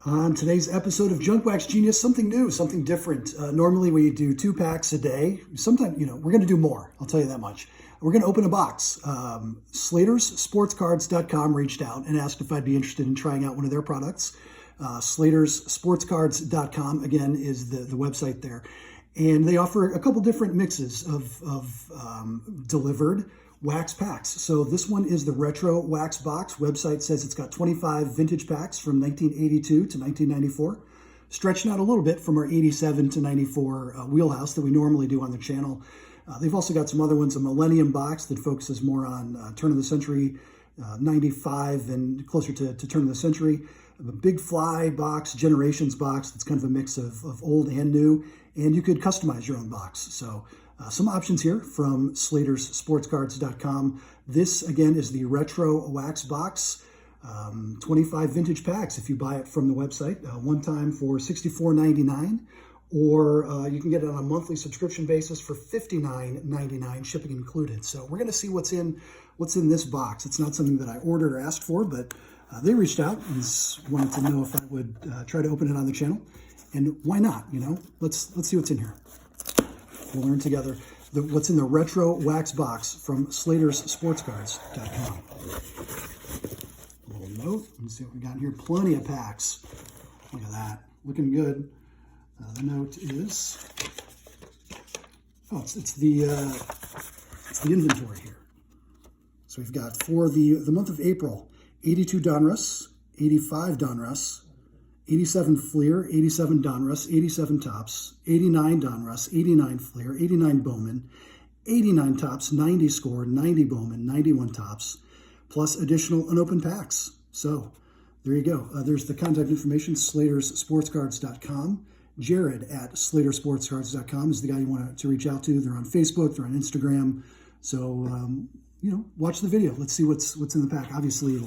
On today's episode of Junk Wax Genius, something new, something different. Normally we do 2 packs a day. Sometimes, we're going to do more. I'll tell you that much. We're going to open a box. SlatersSportsCards.com reached out and asked if I'd be interested in trying out one of their products. SlatersSportsCards.com, again, is the website there. And they offer a couple different mixes of delivered wax packs. So this one is the Retro Wax Box. Website says it's got 25 vintage packs from 1982 to 1994, stretching out a little bit from our 87 to 94 wheelhouse that we normally do on the channel. They've also got some other ones, a Millennium Box that focuses more on turn of the century, 95 and closer to turn of the century. A Big Fly Box, Generations Box that's kind of a mix of old and new, and you could customize your own box. So some options here from SlatersSportsCards.com. This, again, is the Retro Wax Box. 25 vintage packs if you buy it from the website. One time for $64.99, or you can get it on a monthly subscription basis for $59.99, shipping included. So we're going to see what's in this box. It's not something that I ordered or asked for, but they reached out and wanted to know if I would try to open it on the channel. And why not? Let's see what's in here. We'll learn together what's in the Retro Wax Box from SlatersSportsCards.com. A little note. Let's see what we got in here. Plenty of packs. Look at that. Looking good. The note is... it's the inventory here. So we've got for the month of April, 82 Donruss, 85 Donruss, 87 Fleer, 87 Donruss, 87 Tops, 89 Donruss, 89 Fleer, 89 Bowman, 89 Tops, 90 Score, 90 Bowman, 91 Tops, plus additional unopened packs. So there you go. There's the contact information, SlatersSportsCards.com. Jared at SlatersSportsCards.com is the guy you want to reach out to. They're on Facebook, they're on Instagram. So, watch the video. Let's see what's in the pack. Obviously,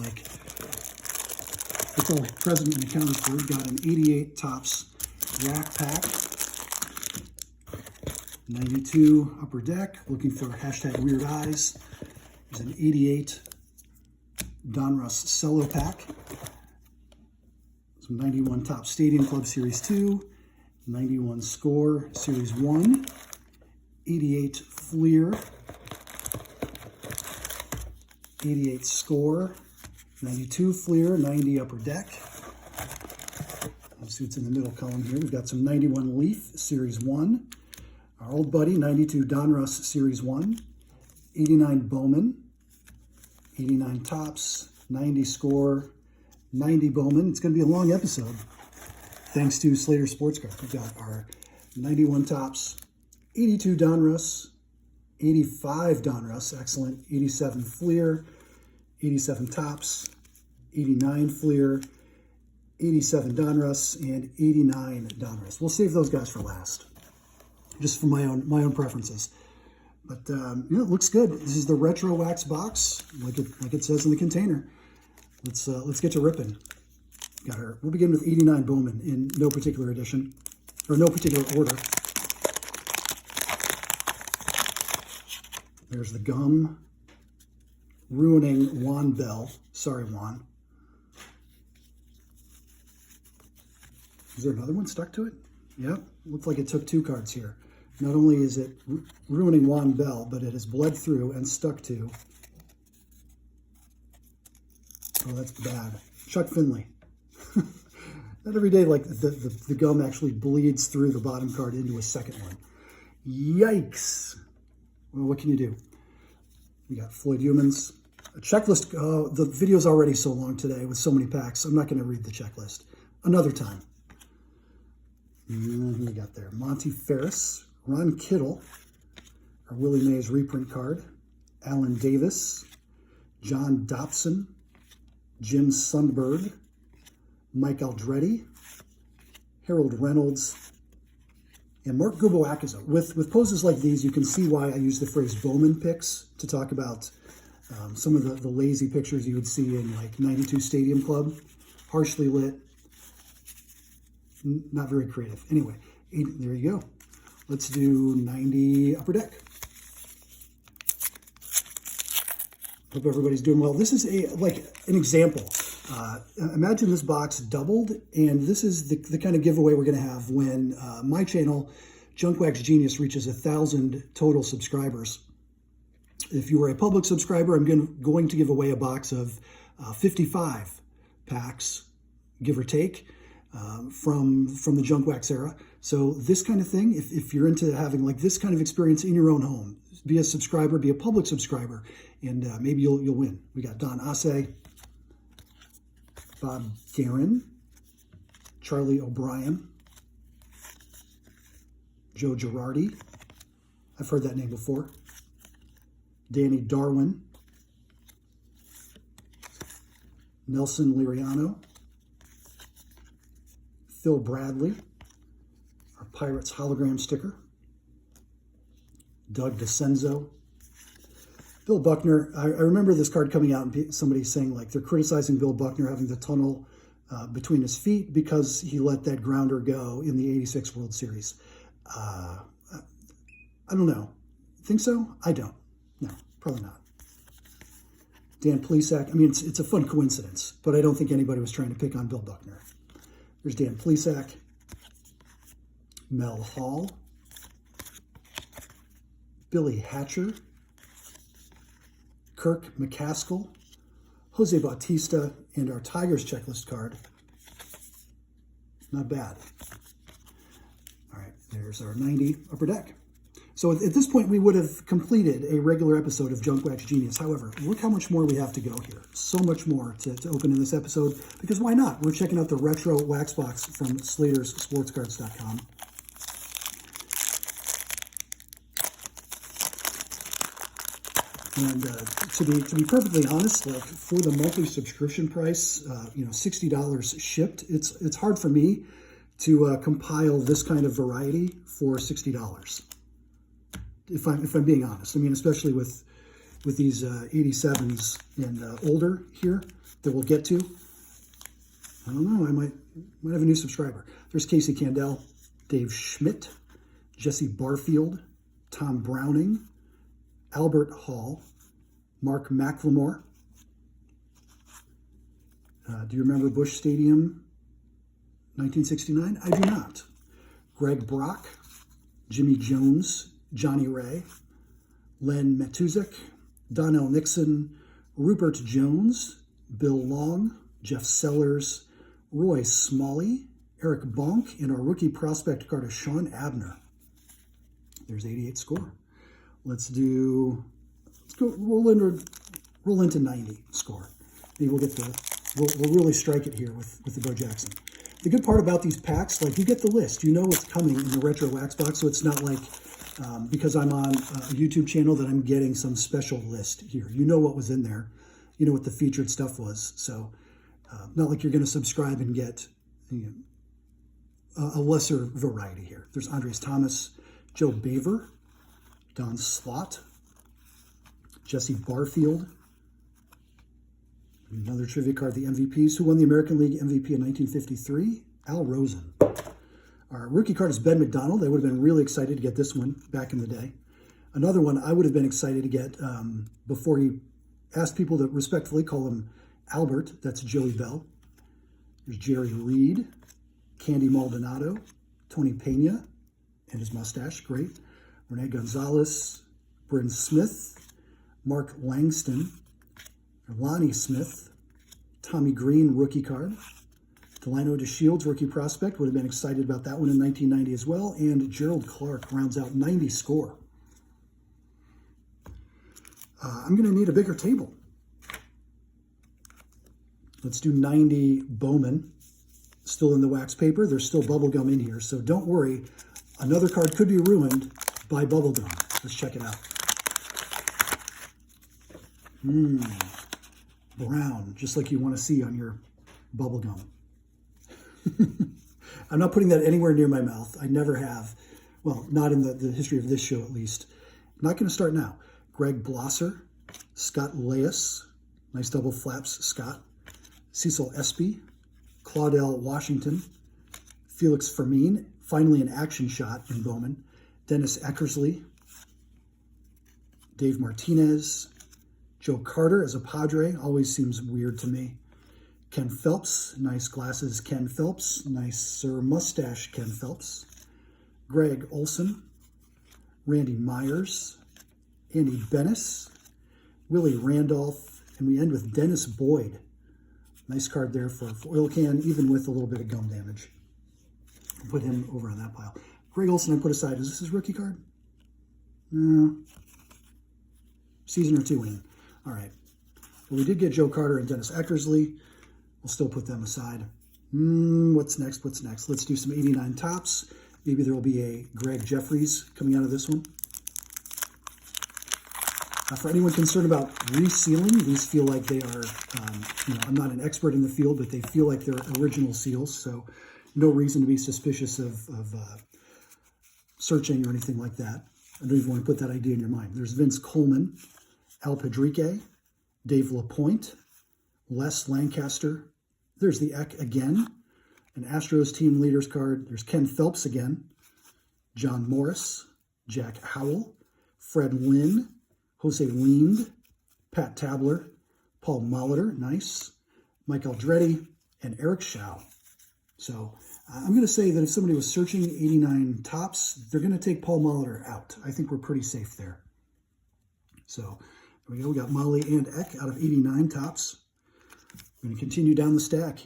it's all present and accounted for. We've got an 88 Tops rack pack, 92 Upper Deck, looking for hashtag Weird Eyes. There's an 88 Donruss Cello pack, some 91 Topps Stadium Club Series 2, 91 Score Series 1, 88 Fleer, 88 Score, 92 Fleer, 90 Upper Deck. Let's see what's in the middle column here. We've got some 91 Leaf Series 1, our old buddy 92 Donruss Series 1, 89 Bowman, 89 Tops, 90 Score, 90 Bowman. It's going to be a long episode thanks to Slater Sports Cards. We've got our 91 Tops, 82 Donruss, 85 Donruss, excellent, 87 Fleer, 87 Tops, 89 Fleer, 87 Donruss, and 89 Donruss. We'll save those guys for last, just for my own preferences. But it looks good. This is the Retro Wax Box, like it says in the container. Let's get to ripping. We'll begin with 89 Bowman in no particular edition, or no particular order. There's the gum. Ruining Juan Bell. Sorry, Juan. Is there another one stuck to it? Yep. Looks like it took 2 cards here. Not only is it ruining Juan Bell, but it has bled through and stuck to. Oh, that's bad. Chuck Finley. Not every day like the gum actually bleeds through the bottom card into a second one. Yikes. Well, what can you do? We got Floyd Humans. A checklist. Oh, the video's already so long today with so many packs. I'm not going to read the checklist. Another time. Who we got there? Monty Ferris. Ron Kittle. Our Willie Mays reprint card. Alan Davis. John Dobson. Jim Sundberg. Mike Aldretti. Harold Reynolds. And Mark Guboakaza. With poses like these, you can see why I use the phrase Bowman picks to talk about some of the lazy pictures you would see in like 92 Stadium Club. Harshly lit. Not very creative. Anyway, there you go. Let's do 90 Upper Deck. Hope everybody's doing well. This is like an example Imagine this box doubled, and this is the kind of giveaway we're going to have when my channel, JWG'S Genius, reaches 1,000 total subscribers. If you were a public subscriber, I'm going to give away a box of 55 packs, give or take, from the JWG'S era. So this kind of thing, if you're into having like this kind of experience in your own home, be a subscriber, be a public subscriber, and maybe you'll win. We got Don Asse, Bob Guerin, Charlie O'Brien, Joe Girardi. I've heard that name before. Danny Darwin, Nelson Liriano, Phil Bradley, our Pirates hologram sticker, Doug DeCenzo, Bill Buckner. I remember this card coming out and somebody saying like they're criticizing Bill Buckner having the tunnel between his feet because he let that grounder go in the '86 World Series. I don't know. Think so? I don't. No, probably not. Dan Plesac. I mean, it's a fun coincidence, but I don't think anybody was trying to pick on Bill Buckner. There's Dan Plesac, Mel Hall, Billy Hatcher, Kirk McCaskill, Jose Bautista, and our Tigers checklist card. Not bad. All right, there's our 90 Upper Deck. So at this point, we would have completed a regular episode of JWG'S Genius. However, look how much more we have to go here. So much more to open in this episode, because why not? We're checking out the retro wax box from SlatersSportsCards.com. And to be perfectly honest, like for the monthly subscription price, $60 shipped, it's hard for me to compile this kind of variety for $60. If I'm being honest, I mean, especially with these 87s and older here that we'll get to. I don't know. I might have a new subscriber. There's Casey Candell, Dave Schmidt, Jesse Barfield, Tom Browning, Albert Hall, Mark McLemore. Do you remember Busch Stadium, 1969? I do not. Greg Brock, Jimmy Jones, Johnny Ray, Len Metuzek, Donnell Nixon, Rupert Jones, Bill Long, Jeff Sellers, Roy Smalley, Eric Bonk, and our rookie prospect card of Sean Abner. There's 88 score. Let's go roll into 90 score. Maybe we'll really strike it here with the Bo Jackson. The good part about these packs, like you get the list, you know what's coming in the retro wax box, so it's not like because I'm on a YouTube channel that I'm getting some special list here. You know what was in there. You know what the featured stuff was. So not like you're going to subscribe and get a lesser variety here. There's Andres Thomas, Joe Baver, Don Slott, Jesse Barfield. Another trivia card, the MVPs. Who won the American League MVP in 1953? Al Rosen. Our rookie card is Ben McDonald. I would have been really excited to get this one back in the day. Another one I would have been excited to get before he asked people to respectfully call him Albert. That's Joey Bell. There's Jerry Reed, Candy Maldonado, Tony Pena and his mustache, great. Rene Gonzalez, Bryn Smith, Mark Langston, Lonnie Smith, Tommy Green, rookie card. Delano DeShields, rookie prospect, would have been excited about that one in 1990 as well. And Gerald Clark rounds out 90 score. I'm going to need a bigger table. Let's do 90 Bowman. Still in the wax paper. There's still bubble gum in here, so don't worry. Another card could be ruined by bubble gum. Let's check it out. Brown, just like you want to see on your bubble gum. I'm not putting that anywhere near my mouth. I never have. Well, not in the history of this show, at least. Not going to start now. Greg Blosser, Scott Leas, nice double flaps, Scott. Cecil Espy, Claudel Washington, Felix Fermin, finally an action shot in Bowman. Dennis Eckersley, Dave Martinez, Joe Carter as a Padre, always seems weird to me. Ken Phelps, nice glasses Ken Phelps, nice Sir Mustache Ken Phelps. Greg Olson, Randy Myers, Andy Bennis, Willie Randolph, and we end with Dennis Boyd. Nice card there for oil can, even with a little bit of gum damage. Put him over on that pile. Greg Olson I put aside. Is this his rookie card? No. Season or two in. All right. Well, we did get Joe Carter and Dennis Eckersley. We'll still put them aside. What's next? What's next? Let's do some 89 tops. Maybe there will be a Greg Jeffries coming out of this one. For anyone concerned about resealing, these feel like they are, I'm not an expert in the field, but they feel like they're original seals, so no reason to be suspicious of searching or anything like that. I don't even want to put that idea in your mind. There's Vince Coleman, Al Padrique, Dave LaPointe, Les Lancaster. There's the Eck again, an Astros team leaders card. There's Ken Phelps again, John Morris, Jack Howell, Fred Lynn, Jose Lind, Pat Tabler, Paul Molitor, nice, Mike Aldretti, and Eric Schau. So I'm going to say that if somebody was searching 89 tops, they're going to take Paul Molitor out. I think we're pretty safe there. So there we go. We got Molly and Eck out of 89 tops. We're going to continue down the stack.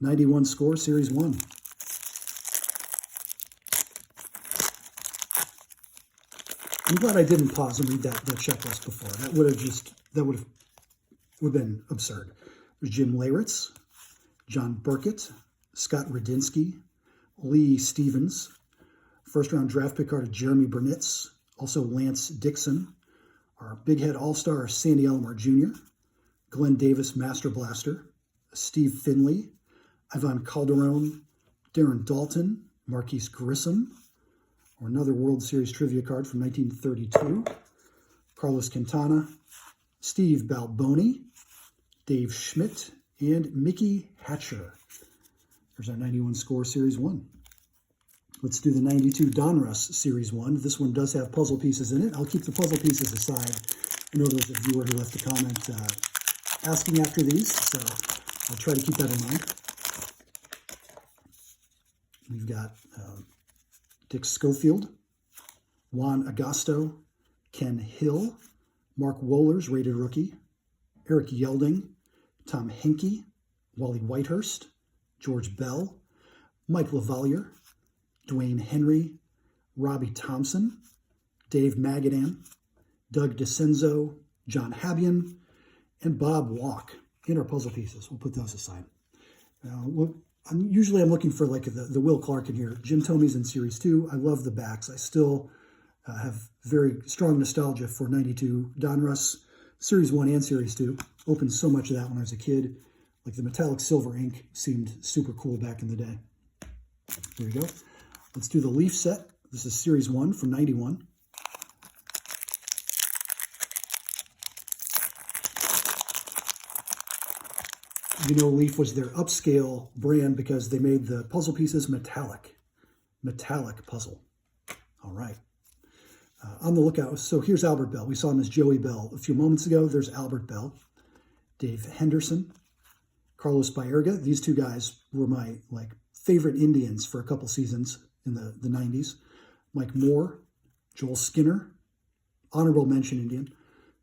91 score, Series 1. I'm glad I didn't pause and read that checklist before. That would have been absurd. There's Jim Leyritz, John Burkett, Scott Radinsky, Lee Stevens, first-round draft pick card of Jeremy Burnitz, also Lance Dixon, our Big Head All-Star Sandy Alomar Jr., Glenn Davis Master Blaster, Steve Finley, Ivan Calderon, Darren Dalton, Marquise Grissom, or another World Series trivia card from 1932, Carlos Quintana, Steve Balboni, Dave Schmidt, and Mickey Hatcher. There's our 91 score Series 1. Let's do the 92 Donruss Series 1. This one does have puzzle pieces in it. I'll keep the puzzle pieces aside. I know there's a viewer who left a comment asking after these, so I'll try to keep that in mind. We've got Dick Schofield, Juan Agosto, Ken Hill, Mark Wohlers, rated rookie, Eric Yelding, Tom Henke, Wally Whitehurst, George Bell, Mike Lavalier, Dwayne Henry, Robbie Thompson, Dave Magadan, Doug DeCenzo, John Habian, and Bob Walk in our puzzle pieces. We'll put those aside. Usually I'm looking for like the Will Clark in here. Jim Tomey's in Series 2. I love the backs. I still have very strong nostalgia for 92 Donruss, Series 1 and Series 2. Opened so much of that when I was a kid. Like the metallic silver ink seemed super cool back in the day. There you go. Let's do the Leaf set. This is Series 1 from 91. You know, Leaf was their upscale brand because they made the puzzle pieces metallic puzzle. All right. On the lookout. So here's Albert Bell. We saw him as Joey Bell a few moments ago. There's Albert Bell, Dave Henderson, Carlos Baerga. These two guys were my favorite Indians for a couple seasons in the 90s. Mike Moore, Joel Skinner, honorable mention Indian,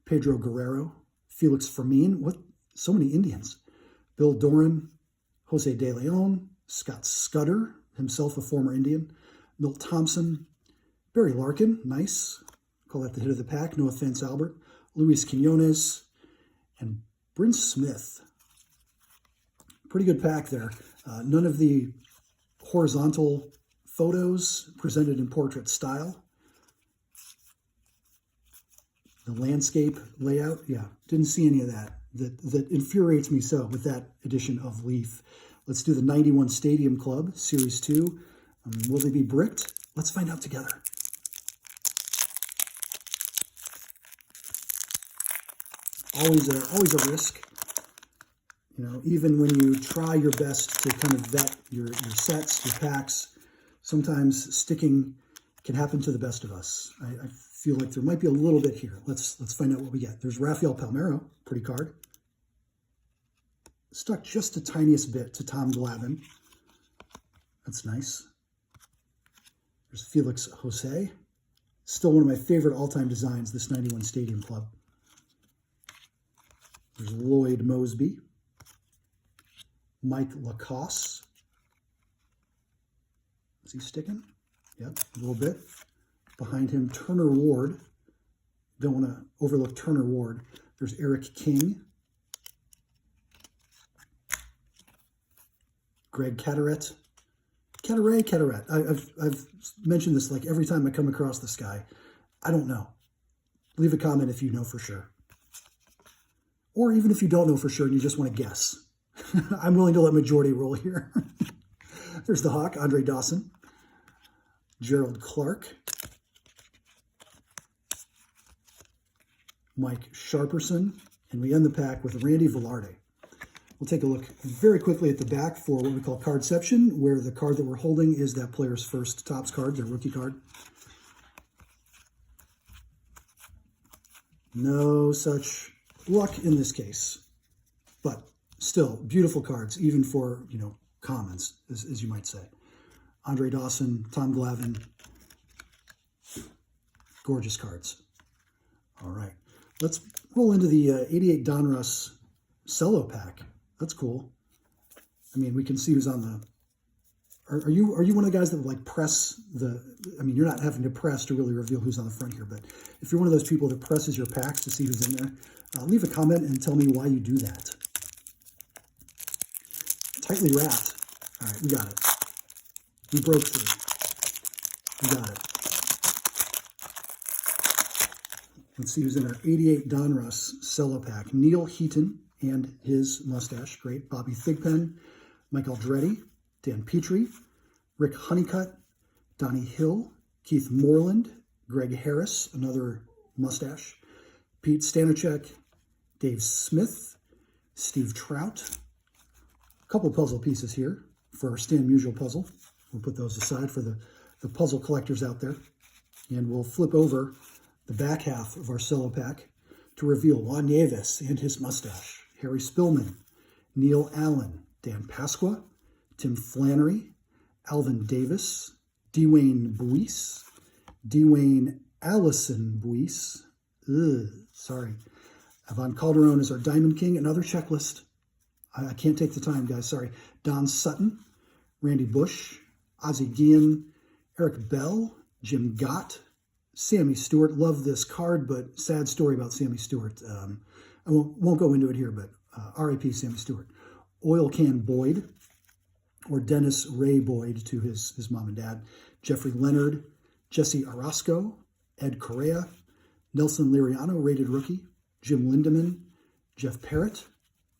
Pedro Guerrero, Felix Fermin. What? So many Indians. Bill Doran, Jose De Leon, Scott Scudder, himself a former Indian, Milt Thompson, Barry Larkin, nice. Call that the hit of the pack, no offense, Albert. Luis Quinones, and Bryn Smith. Pretty good pack there. None of the horizontal photos presented in portrait style. The landscape layout, yeah, didn't see any of that. That infuriates me so with that edition of Leaf. Let's do the 91 Stadium Club, Series 2. Will they be bricked? Let's find out together. Always a risk. You know, even when you try your best to kind of vet your sets, your packs, sometimes sticking can happen to the best of us. I feel like there might be a little bit here. Let's find out what we get. There's Rafael Palmeiro, pretty card. Stuck just the tiniest bit to Tom Glavine. That's nice. There's Felix Jose. Still one of my favorite all-time designs, this 91 Stadium Club. There's Lloyd Mosby. Mike Lacoste. Is he sticking? Yep, a little bit. Behind him, Turner Ward. Don't want to overlook Turner Ward. There's Eric King. Greg Caderet. Caderet. I've mentioned this like every time I come across this guy. I don't know. Leave a comment if you know for sure. Or even if you don't know for sure and you just want to guess. I'm willing to let majority roll here. There's the Hawk, Andre Dawson. Gerald Clark. Mike Sharperson. And we end the pack with Randy Velarde. We'll take a look very quickly at the back for what we call cardception, where the card that we're holding is that player's first Topps card, their rookie card. No such luck in this case, but still beautiful cards, even for, you know, commons, as you might say. Andre Dawson, Tom Glavine, gorgeous cards. All right, let's roll into the 88 Donruss cello pack. That's cool. I mean, we can see who's on the... Are you one of the guys that would like press the... I mean, you're not having to press to really reveal who's on the front here, but if you're one of those people that presses your packs to see who's in there, leave a comment and tell me why you do that. Tightly wrapped. All right, we got it. We broke through. We got it. Let's see who's in our 88 Donruss cello pack. Neil Heaton and his mustache, great. Bobby Thigpen, Mike Aldretti, Dan Petrie, Rick Honeycutt, Donnie Hill, Keith Moreland, Greg Harris, another mustache, Pete Stanachek, Dave Smith, Steve Trout. A couple puzzle pieces here for our Stan Musial puzzle. We'll put those aside for the puzzle collectors out there. And we'll flip over the back half of our cello pack to reveal Juan Nieves and his mustache, Harry Spillman, Neil Allen, Dan Pasqua, Tim Flannery, Alvin Davis, Dwayne Buis, Dwayne Allison Buis, sorry. Ivan Calderon is our Diamond King, another checklist. I can't take the time, guys, sorry. Don Sutton, Randy Bush, Ozzie Guillen, Eric Bell, Jim Gott, Sammy Stewart. Love this card, but sad story about Sammy Stewart. I won't go into it here, but R.I.P. Sammy Stewart. Oil Can Boyd, or Dennis Ray Boyd to his mom and dad. Jeffrey Leonard, Jesse Orozco, Ed Correa, Nelson Liriano, rated rookie, Jim Lindemann, Jeff Parrott,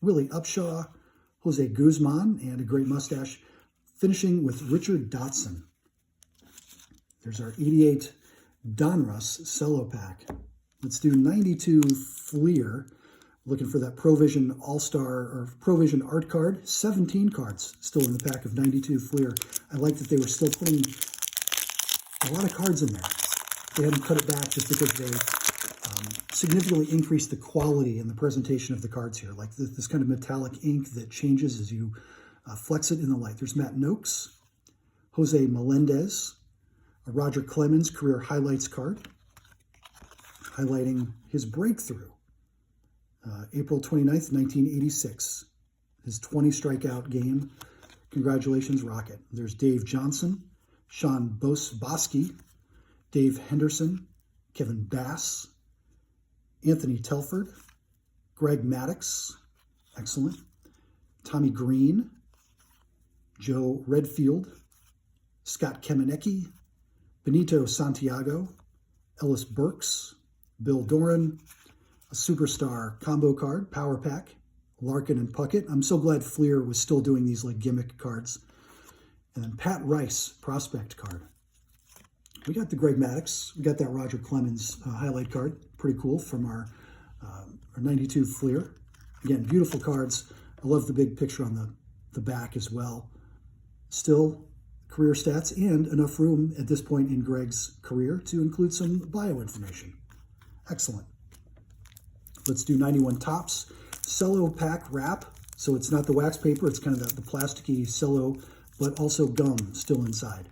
Willie Upshaw, Jose Guzman, and a great mustache, finishing with Richard Dotson. There's our 88 Donruss cello pack. Let's do 92 Fleer. Looking for that Provision All-Star or Provision Art card. 17 cards still in the pack of 92 Fleer. I like that they were still putting a lot of cards in there. They hadn't cut it back just because they significantly increased the quality and the presentation of the cards here. Like this kind of metallic ink that changes as you flex it in the light. There's Matt Noakes, Jose Melendez, a Roger Clemens career highlights card, highlighting his breakthrough. April 29th, 1986. His 20 strikeout game. Congratulations, Rocket. There's Dave Johnson, Sean Bosky, Dave Henderson, Kevin Bass, Anthony Telford, Greg Maddux, excellent, Tommy Green, Joe Redfield, Scott Kamenecki, Benito Santiago, Ellis Burks, Bill Doran, a superstar combo card, power pack, Larkin and Puckett. I'm so glad Fleer was still doing these like gimmick cards. And then Pat Rice, prospect card. We got the Greg Maddux. We got that Roger Clemens highlight card. Pretty cool from our 92 Fleer. Again, beautiful cards. I love the big picture on the back as well. Still career stats and enough room at this point in Greg's career to include some bio information. Excellent. Let's do 91 Topps cello pack wrap. So it's not the wax paper, it's kind of the plasticky cello, but also gum still inside.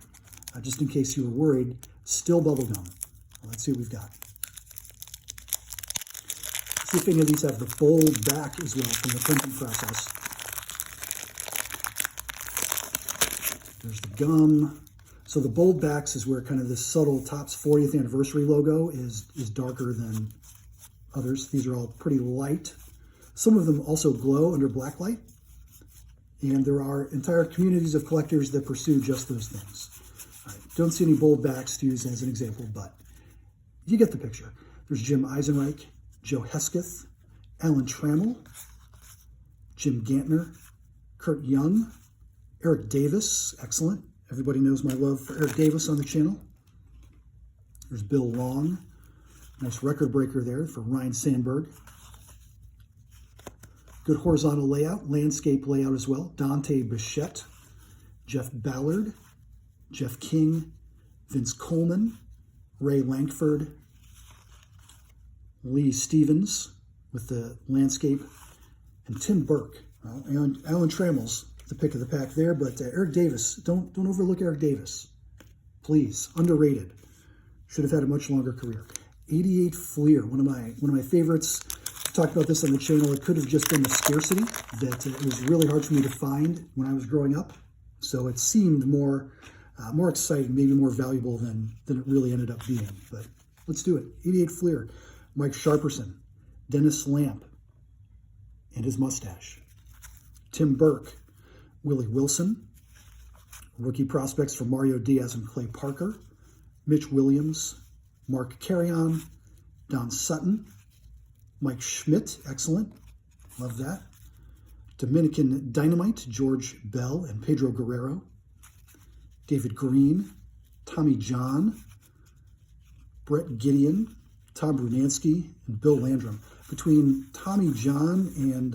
Just in case you were worried, still bubble gum. Well, let's see what we've got. Let's see if any of these have the bold back as well from the printing process. There's the gum. So the bold backs is where kind of this subtle Topps 40th anniversary logo is darker than others. These are all pretty light. Some of them also glow under black light. And there are entire communities of collectors that pursue just those things. All right, don't see any bold backs to use as an example, but you get the picture. There's Jim Eisenreich, Joe Hesketh, Alan Trammell, Jim Gantner, Kurt Young, Eric Davis, excellent. Everybody knows my love for Eric Davis on the channel. There's Bill Long, nice record breaker there for Ryan Sandberg. Good horizontal layout, landscape layout as well. Dante Bichette, Jeff Ballard, Jeff King, Vince Coleman, Ray Lankford, Lee Stevens with the landscape, and Tim Burke. Well, Alan Trammell's the pick of the pack there, but Eric Davis, don't overlook Eric Davis. Please, underrated. Should have had a much longer career. 88 Fleer, one of my favorites. I've talked about this on the channel. It could have just been the scarcity that it was really hard for me to find when I was growing up. So it seemed more exciting, maybe more valuable than it really ended up being. But let's do it. 88 Fleer, Mike Sharperson, Dennis Lamp, and his mustache. Tim Burke, Willie Wilson, rookie prospects for Mario Diaz and Clay Parker, Mitch Williams, Mark Carrion, Don Sutton, Mike Schmidt, excellent, love that. Dominican Dynamite, George Bell and Pedro Guerrero, David Green, Tommy John, Brett Gideon, Tom Brunansky, and Bill Landrum. Between Tommy John and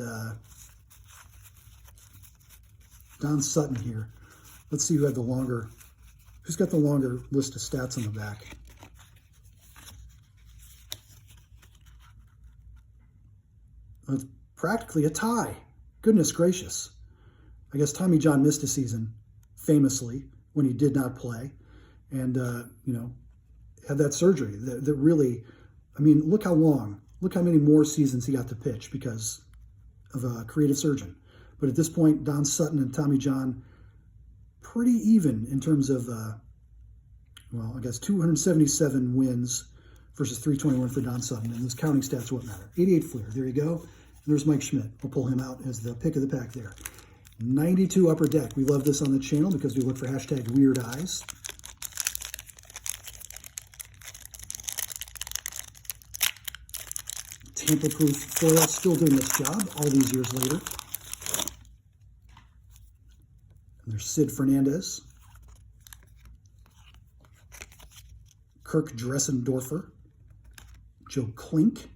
Don Sutton here, let's see who's got the longer list of stats on the back. It's practically a tie. Goodness gracious. I guess Tommy John missed a season, famously, when he did not play. And, had that surgery that really, I mean, look how many more seasons he got to pitch because of a creative surgeon. But at this point, Don Sutton and Tommy John, pretty even in terms of, 277 wins versus 321 for Don Sutton. And those counting stats won't matter. 88 Fleer, there you go. And there's Mike Schmidt. We'll pull him out as the pick of the pack there. 92 Upper Deck. We love this on the channel because we look for hashtag weird eyes. Tamper-proof foil, still doing its job all these years later. And there's Sid Fernandez, Kirk Dressendorfer, Joe Klink.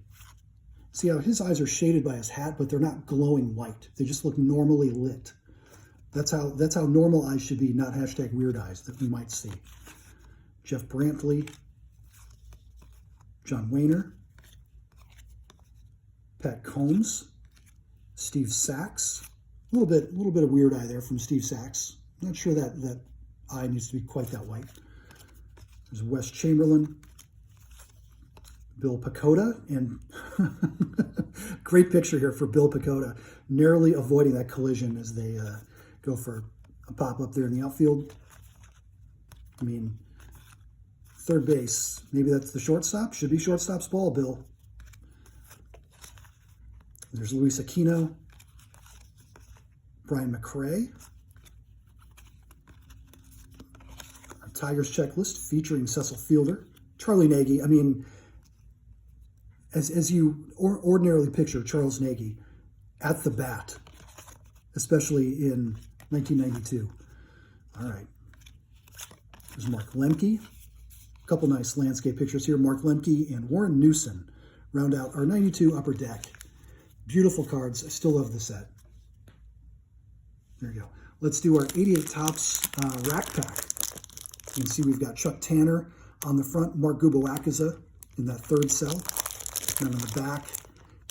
See how his eyes are shaded by his hat, but they're not glowing white. They just look normally lit. That's how normal eyes should be, not hashtag weird eyes that we might see. Jeff Brantley, John Wayner, Pat Combs, Steve Sachs. A little bit of weird eye there from Steve Sachs. I'm not sure that eye needs to be quite that white. There's Wes Chamberlain, Bill Pacoda, and great picture here for Bill Pacoda, narrowly avoiding that collision as they go for a pop-up there in the outfield. I mean, third base, maybe that's the shortstop. Should be shortstop's ball, Bill. There's Luis Aquino, Brian McRae. Our Tigers checklist featuring Cecil Fielder, Charlie Nagy. I mean, as you ordinarily picture Charles Nagy at the bat, especially in 1992. All right. There's Mark Lemke. A couple nice landscape pictures here. Mark Lemke and Warren Newson round out our 92 Upper Deck. Beautiful cards. I still love the set. There you go. Let's do our 88 Topps rack pack. You can see we've got Chuck Tanner on the front, Mark Gubawakaza in that third cell. And on the back,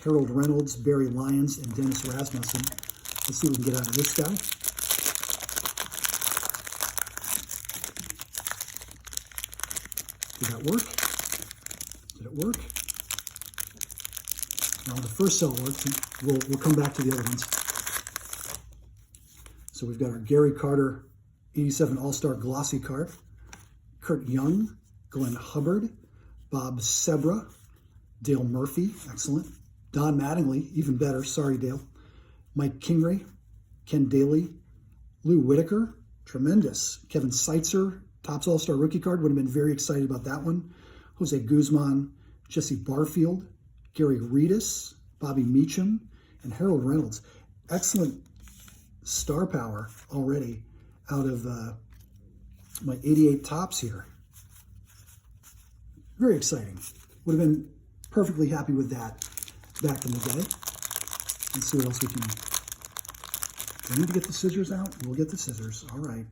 Harold Reynolds, Barry Lyons, and Dennis Rasmussen. Let's see what we can get out of this guy. Did that work? Did it work? Well, the first cell worked. We'll come back to the other ones. So we've got our Gary Carter 87 All-Star Glossy card. Kurt Young, Glenn Hubbard, Bob Sebra, Dale Murphy, excellent. Don Mattingly, even better, sorry Dale. Mike Kingery, Ken Daly, Lou Whitaker, tremendous. Kevin Seitzer, Topps All-Star Rookie card, would have been very excited about that one. Jose Guzman, Jesse Barfield, Gary Reedus, Bobby Meacham, and Harold Reynolds. Excellent star power already out of my 88 Topps here. Very exciting. Would have been perfectly happy with that back in the day. Let's see what else we can. Do I need to get the scissors out? We'll get the scissors. All right.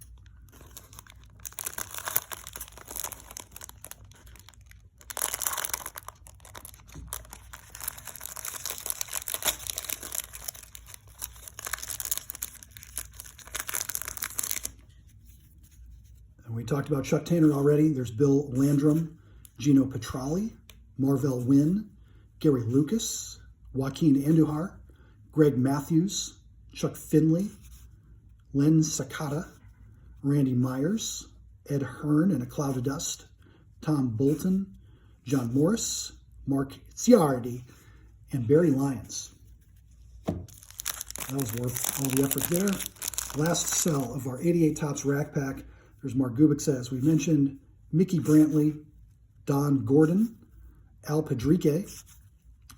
And we talked about Chuck Tanner already. There's Bill Landrum, Gino Petralli, Marvell Wynn, Gary Lucas, Joaquin Andujar, Greg Matthews, Chuck Finley, Len Sakata, Randy Myers, Ed Hearn in A Cloud of Dust, Tom Bolton, John Morris, Mark Ciardi, and Barry Lyons. That was worth all the effort there. Last cell of our 88 Topps rack pack. There's Mark Gubica, as we mentioned, Mickey Brantley, Don Gordon, Al Padrique,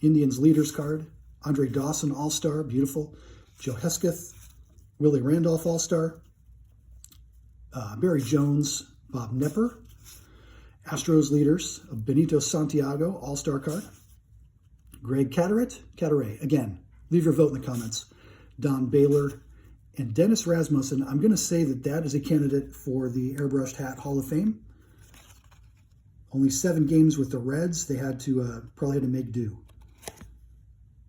Indians Leaders card, Andre Dawson All-Star, beautiful, Joe Hesketh, Willie Randolph All-Star, Barry Jones, Bob Nepper, Astros Leaders, Benito Santiago All-Star card, Greg Caderet, again, leave your vote in the comments, Don Baylor, and Dennis Rasmussen. I'm going to say that that is a candidate for the Airbrushed Hat Hall of Fame. Only 7 games with the Reds. They had to, probably had to make do.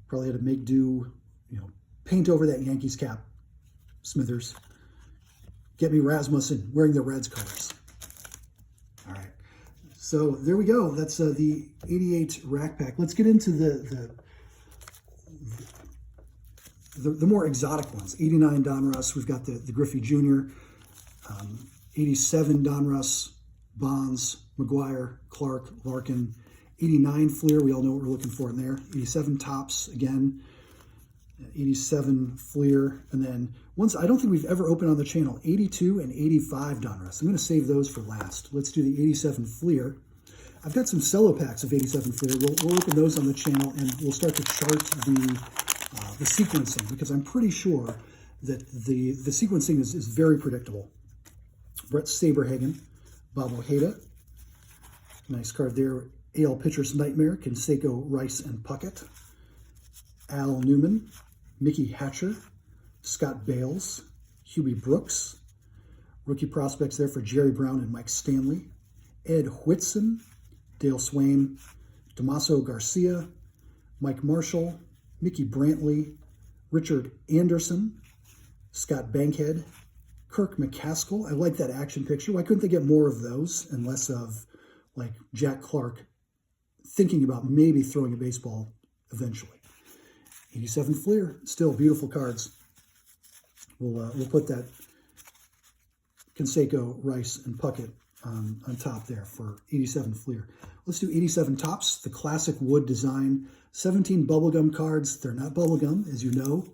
Probably had to make do, you know, paint over that Yankees cap, Smithers. Get me Rasmussen wearing the Reds colors. All right. So there we go. That's the 88 rack pack. Let's get into the more exotic ones. 89 Donruss. We've got the Griffey Jr. 87 Donruss, Bonds, McGuire, Clark, Larkin. 89 Fleer, we all know what we're looking for in there. 87 Topps, again. 87 Fleer. And then ones I don't think we've ever opened on the channel, 82 and 85 Donruss. I'm going to save those for last. Let's do the 87 Fleer. I've got some cello packs of 87 Fleer. We'll open those on the channel, and we'll start to chart the sequencing, because I'm pretty sure that the sequencing is very predictable. Brett Saberhagen, Bob Ojeda. Nice card there. AL Pitcher's Nightmare, Canseco, Rice, and Puckett. Al Newman, Mickey Hatcher, Scott Bales, Hubie Brooks. Rookie prospects there for Jerry Brown and Mike Stanley. Ed Whitson, Dale Swain, Damaso Garcia, Mike Marshall, Mickey Brantley, Richard Anderson, Scott Bankhead, Kirk McCaskill. I like that action picture. Why couldn't they get more of those and less of, like, Jack Clark thinking about maybe throwing a baseball eventually? 87 Fleer, still beautiful cards. We'll put that Canseco, Rice, and Puckett on top there for 87 Fleer. Let's do 87 Topps, the classic wood design. 17 bubblegum cards. They're not bubblegum, as you know.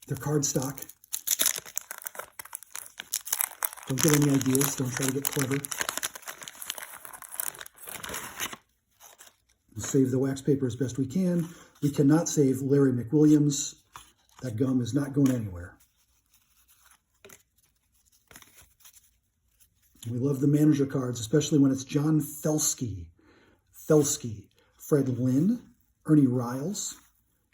They're cardstock. Don't get any ideas. Don't try to get clever. We'll save the wax paper as best we can. We cannot save Larry McWilliams. That gum is not going anywhere. We love the manager cards, especially when it's John Felsky, Fred Lynn, Ernie Riles,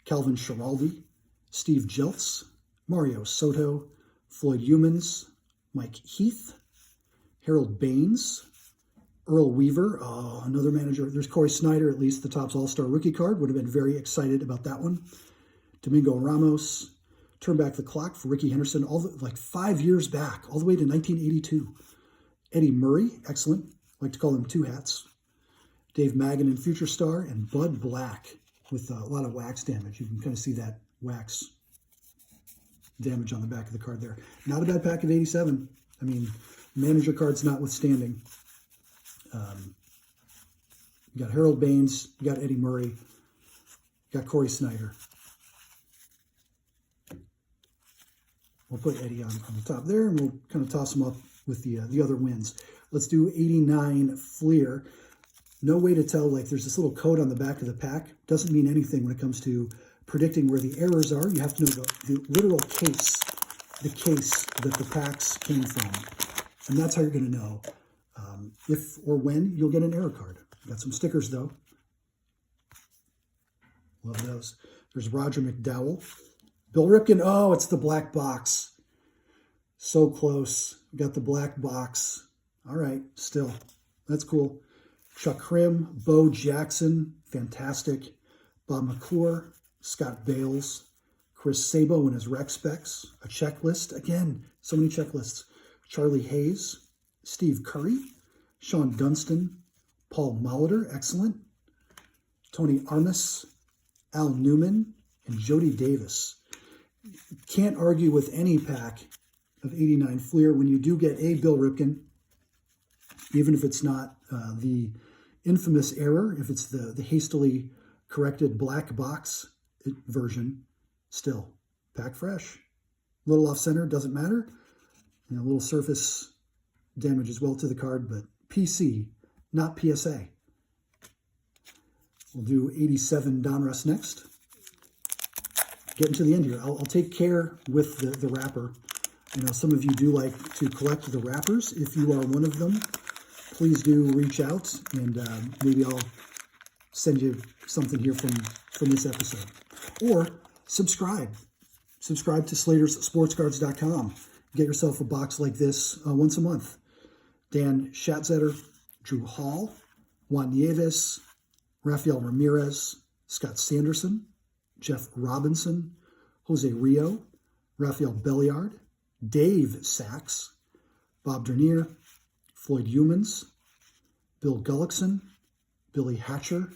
Calvin Schiraldi, Steve Jeltz, Mario Soto, Floyd Humans, Mike Heath, Harold Baines, Earl Weaver, another manager. There's Corey Snyder, at least the Topps All-Star Rookie card. Would have been very excited about that one. Domingo Ramos, turn back the clock for Ricky Henderson, like 5 years back, all the way to 1982. Eddie Murray, excellent. I like to call him two hats. Dave Maganin, future star, and Bud Black with a lot of wax damage. You can kind of see that wax damage on the back of the card there. Not a bad pack of 87. I mean, manager cards notwithstanding. You got Harold Baines, you got Eddie Murray, you got Corey Snyder. We'll put Eddie on the top there, and we'll kind of toss him up with the other wins. Let's do 89 Fleer. No way to tell, like there's this little code on the back of the pack. Doesn't mean anything when it comes to predicting where the errors are. You have to know the literal case, the case that the packs came from. And that's how you're going to know if or when you'll get an error card. Got some stickers, though. Love those. There's Roger McDowell. Bill Ripken. Oh, it's the black box. So close. We got the black box. All right, still. That's cool. Chuck Krim, Bo Jackson, fantastic. Bob McClure, Scott Bales, Chris Sabo and his rec specs. A checklist. Again, so many checklists. Charlie Hayes, Steve Curry, Sean Dunston, Paul Molitor, excellent. Tony Armas, Al Newman, and Jody Davis. Can't argue with any pack of 89 Fleer when you do get a Bill Ripken, even if it's not the infamous error, if it's the hastily corrected black box version, still pack fresh. A little off center, doesn't matter. And a little surface damage as well to the card, but PC, not PSA. We'll do 87 Donruss next. Getting to the end here. I'll take care with the wrapper. You know, some of you do like to collect the wrappers. If you are one of them, please do reach out, and maybe I'll send you something here from this episode. Or subscribe. Subscribe to SlatersSportsCards.com. Get yourself a box like this once a month. Dan Schatzetter, Drew Hall, Juan Nieves, Rafael Ramirez, Scott Sanderson, Jeff Robinson, Jose Rio, Rafael Belliard, Dave Sachs, Bob Dernier, Floyd Humans, Bill Gullickson, Billy Hatcher,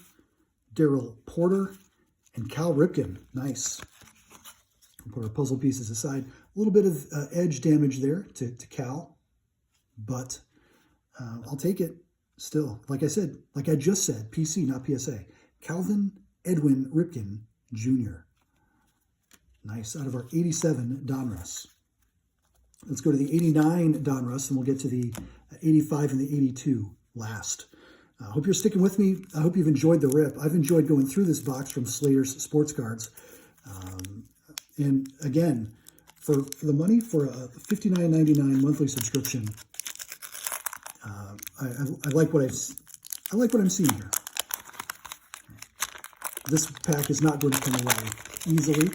Daryl Porter, and Cal Ripken. Nice. We'll put our puzzle pieces aside. A little bit of edge damage there to Cal, but I'll take it still. Like I said, like I just said, PC, not PSA. Calvin Edwin Ripken Jr. Nice. Out of our 87 Donruss. Let's go to the 89 Donruss, and we'll get to the 85 and the 82 last. I hope you're sticking with me. I hope you've enjoyed the rip. I've enjoyed going through this box from Slater's Sports Cards. And again, for the money, for a $59.99 monthly subscription, I like what I'm seeing here. This pack is not going to come away easily.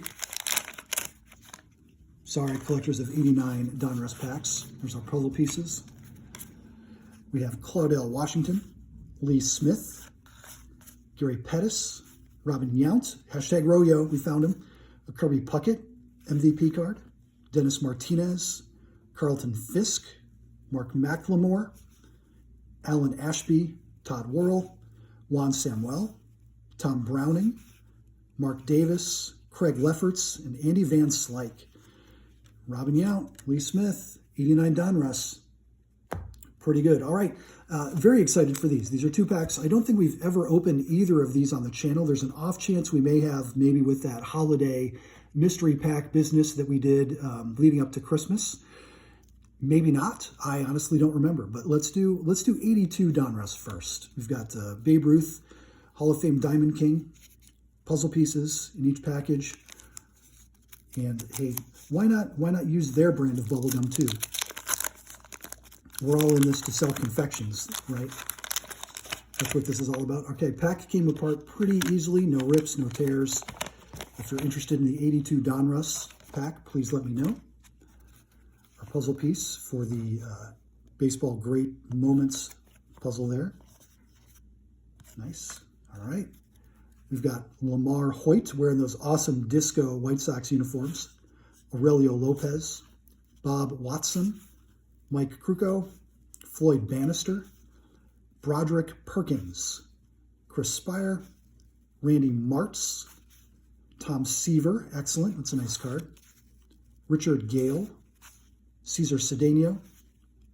Sorry, collectors of 89 Donruss packs. There's our puzzle pieces. We have Claudell Washington, Lee Smith, Gary Pettis, Robin Yount, hashtag Royo, we found him, a Kirby Puckett MVP card, Dennis Martinez, Carlton Fisk, Mark McLemore, Alan Ashby, Todd Worrell, Juan Samuel, Tom Browning, Mark Davis, Craig Lefferts, and Andy Van Slyke. Robin Yount, Lee Smith, 89 Donruss. Pretty good. All right. Very excited for these. These are two packs. I don't think we've ever opened either of these on the channel. There's an off chance we may have, maybe with that holiday mystery pack business that we did leading up to Christmas. Maybe not. I honestly don't remember. But let's do 82 Donruss first. We've got Babe Ruth, Hall of Fame Diamond King, puzzle pieces in each package. And hey, why not use their brand of bubblegum too? We're all in this to sell confections, right? That's what this is all about. Okay, pack came apart pretty easily. No rips, no tears. If you're interested in the 82 Donruss pack, please let me know. Our puzzle piece for the Baseball Great Moments puzzle there. Nice. All right. We've got Lamar Hoyt wearing those awesome disco White Sox uniforms. Aurelio Lopez, Bob Watson, Mike Krukow, Floyd Bannister, Broderick Perkins, Chris Spire, Randy Martz, Tom Seaver, excellent, that's a nice card, Richard Gale, Cesar Cedeno,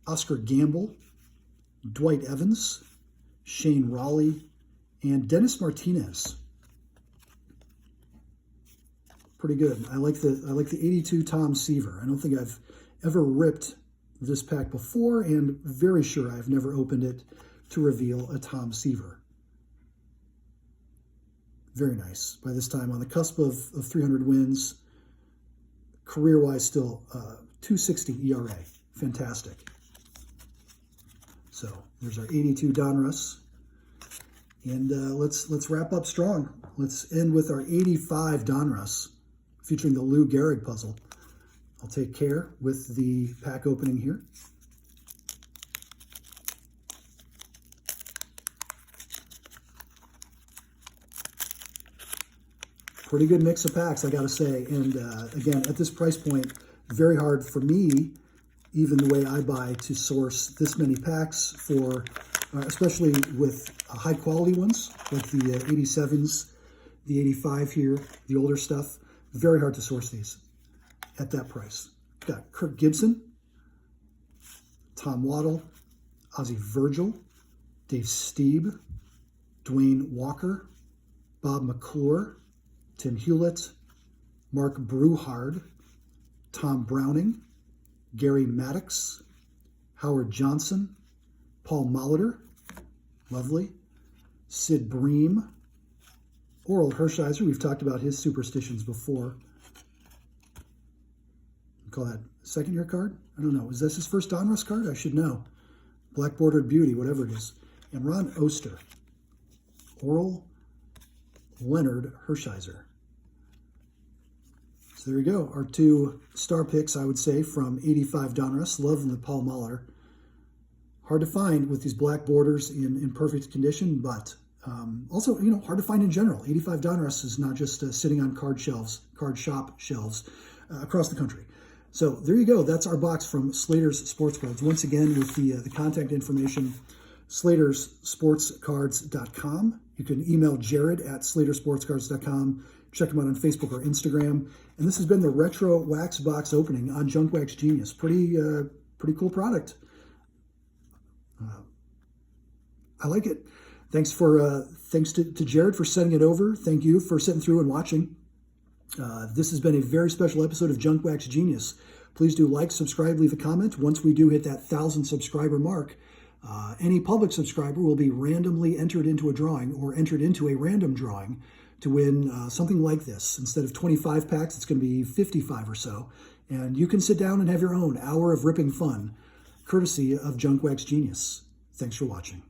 Oscar Gamble, Dwight Evans, Shane Raleigh, and Dennis Martinez. Pretty good. I like the 82 Tom Seaver. I don't think I've ever ripped this pack before, and very sure I've never opened it to reveal a Tom Seaver. Very nice. By this time on the cusp of 300 wins, career-wise still 2.60 ERA. Fantastic. So there's our 82 Donruss. And let's wrap up strong. Let's end with our 85 Donruss, featuring the Lou Gehrig puzzle. I'll take care with the pack opening here. Pretty good mix of packs, I gotta say. And again, at this price point, very hard for me, even the way I buy, to source this many packs for, especially with high quality ones, like the 87s, the 85 here, the older stuff. Very hard to source these at that price. Got Kirk Gibson, Tom Waddle, Ozzie Virgil, Dave Stieb, Dwayne Walker, Bob McClure, Tim Hewlett, Mark Bruhard, Tom Browning, Gary Maddox, Howard Johnson, Paul Molitor, lovely, Sid Bream, Oral Hershiser. We've talked about his superstitions before. Call that second-year card? I don't know. Is this his first Donruss card? I should know. Black Bordered Beauty, whatever it is. And Ron Oster. Oral Leonard Hershiser. So there you go. Our two star picks, I would say, from 85 Donruss. Love the Paul Molitor. Hard to find with these black borders in perfect condition, but also, you know, hard to find in general. 85 Donruss is not just sitting on card shop shelves across the country. So there you go. That's our box from Slater's Sports Cards. Once again, with the contact information, slatersportscards.com. You can email Jared at slatersportscards.com. Check him out on Facebook or Instagram. And this has been the Retro Wax Box opening on JWG'S. Pretty cool product. I like it. Thanks to Jared for sending it over. Thank you for sitting through and watching. This has been a very special episode of Junk Wax Genius. Please do like, subscribe, leave a comment. Once we do hit that 1,000 subscriber mark, any public subscriber will be randomly entered into a drawing or entered into a random drawing to win something like this. Instead of 25 packs, it's going to be 55 or so. And you can sit down and have your own hour of ripping fun, courtesy of Junk Wax Genius. Thanks for watching.